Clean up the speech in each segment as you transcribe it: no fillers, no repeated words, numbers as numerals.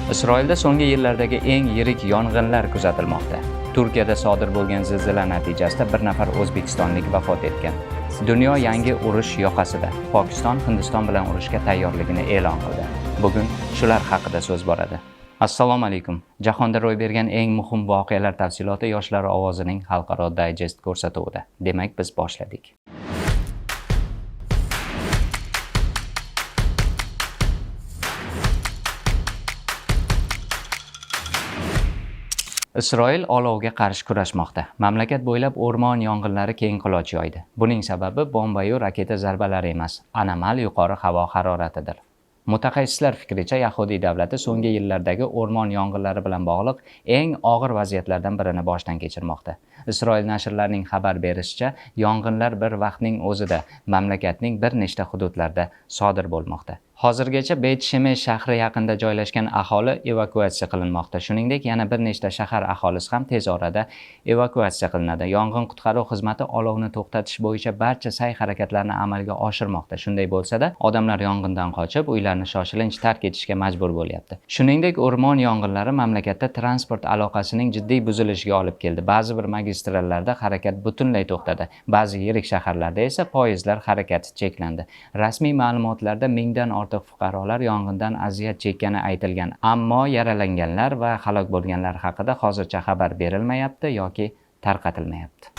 Isroilda so'nggi yillardagi eng yirik yong'inlar kuzatilmoqda. Turkiyada sodir bo'lgan zilzila natijasida bir nafar o'zbekistonlik vafot etgan. Dunyo yangi urush yoqasida. Pokiston Hindiston bilan urushga tayyorligini e'lon qildi. Bugun shular haqida so'z boradi. Assalomu alaykum. Jahonda ro'y bergan eng muhim voqealar tafsiloti Yoshlar ovozining xalqaro dayjest ko'rsatuvida. Demak, biz boshladik. Isroil olovga qarshi kurashmoqda. Mamlakat bo'ylab o'rmon yong'inlari keng quloch yoydi. Buning sababi bomba-yu raketa zarbalari emas, anomal yuqori havo haroratidir. Mutaxassislar fikricha, Yahudiy davlati so'nggi yillardagi o'rmon yong'inlari bilan bog'liq eng og'ir vaziyatlardan birini boshdan kechirmoqda. Isroil nashrlarining xabar berishicha, yong'inlar bir vaqtning o'zida mamlakatning bir nechta hududlarida sodir bo'lmoqda. Hozirgacha Bet Shemesh shahri yaqinida joylashgan aholi evakuatsiya qilinmoqda. Shuningdek, yana bir nechta shahar aholisi ham tez orada evakuatsiya qilinadi. Yong'in qutqaruv xizmati olovni to'xtatish bo'yicha barcha sa'y-harakatlarni amalga oshirmoqda. Shunday bo'lsa-da, odamlar yong'indan qochib, uylarni shoshilinch tark etishga majbur bo'lyapti. Shuningdek, o'rmon yong'inlari mamlakatda transport aloqasining jiddiy buzilishiga olib keldi. Ba'zi bir magistrallarda harakat butunlay to'xtadi. Ba'zi yirik shaharlarda esa poyezdlar harakati cheklandi. Rasmiy ma'lumotlarda mingdan ortiq fuqarolar yong'indan aziyat chekkani aytilgan, ammo yaralanganlar va halok bo'lganlar haqida hozircha xabar berilmayapti yoki tarqatilmayapti.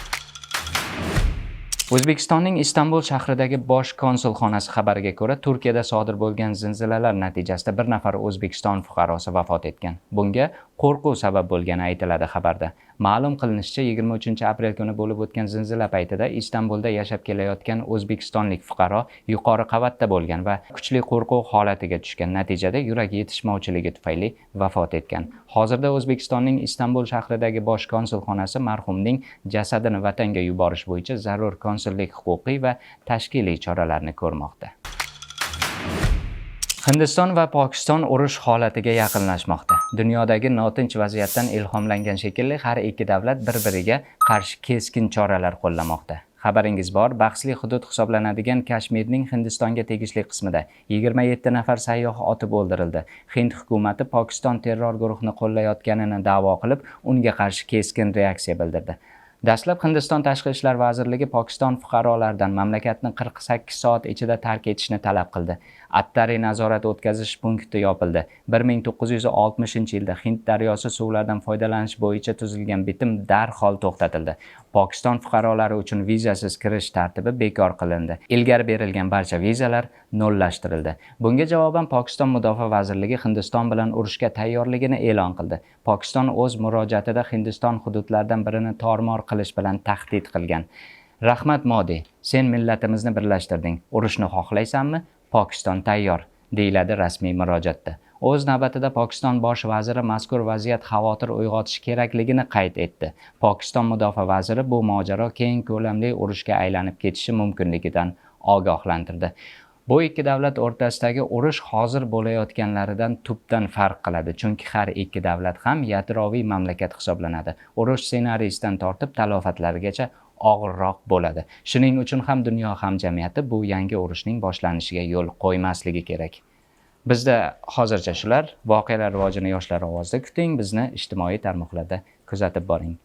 O'zbekistonning Istanbul shahridagi bosh konsulxonasi xabariga ko'ra, Turkiyada sodir bo'lgan zilzilalar natijasida bir nafar O'zbekiston fuqarosi vafot etgan. Bunga qo'rquv sabab bo'lgani aytiladi xabarda. Ma'lum qilinishicha, 23-aprel kuni bo'lib o'tgan zilzila paytida Istanbulda yashab kelayotgan o'zbekistonlik fuqaro yuqori qavatda bo'lgan va kuchli qo'rquv holatiga tushgan. Natijada yurak yetishmovchiligi tufayli vafot etgan. Hozirda O'zbekistonning Istanbul shahridagi bosh konsulxonasi marhumning jasadini vatanga yuborish bo'yicha zarur konsullik huquqiy va tashkiliy choralarni ko'rmoqda. Hindiston va Pokiston urush holatiga yaqinlashmoqda. Dunyodagi notinch vaziyatdan ilhomlangan shekilli har ikki davlat bir-biriga qarshi keskin choralar qo'llamoqda. Xabaringiz bor, bahsli hudud hisoblanadigan Kashmirning Hindistonga tegishli qismida 27 nafar sayyoh otib o'ldirildi. Hind hukumati Pokiston terror guruhini qo'llayotganini da'vo qilib, unga qarshi keskin reaksiya bildirdi. Dastlab Hindiston Tashqi ishlar vazirligi Pokiston fuqarolaridan mamlakatni 48 soat ichida tark etishni talab qildi. Attari nazorat o'tkazish punkti yopildi. 1960-yilda Hind daryosi suvlaridan foydalanish bo'yicha tuzilgan bitim darhol to'xtatildi. Pokiston fuqarolari uchun vizasiz kirish tartibi bekor qilindi. Ilgari berilgan barcha vizalar nollashtirildi. Bunga javoban Pokiston Mudofaa vazirligi Hindiston bilan urushga tayyorligini e'lon qildi. Pokiston o'z murojaatida Hindiston hududlaridan birini tormor qilish bilan tahdid qilgan. Rahmat Modi, sen millatimizni birlashtirding. Urushni xohlaysanmi? Pokiston tayyor, deyiladi rasmiy murojaatda. O'z navbatida Pokiston bosh vaziri mazkur vaziyat xavotir uyg'otishi kerakligini qayd etdi. Pokiston mudofaa vaziri bu mojaro keng ko'lamli urushga aylanib ketishi mumkinligidan ogohlantirdi. Bu ikki davlat o'rtasidagi urush hozir bo'layotganlaridan tubdan farq qiladi, chunki har ikki davlat ham yadroviy mamlakat hisoblanadi. Urush ssenariysidan tortib talofatlarigacha og'irroq bo'ladi. Shuning uchun ham dunyo hamjamiyati bu yangi urushning boshlanishiga yo'l qo'ymasligi kerak. Bizda hozircha shular. Voqealar rivojini Yoshlar ovozida kuting. Bizni ijtimoiy tarmoqlarda kuzatib boring.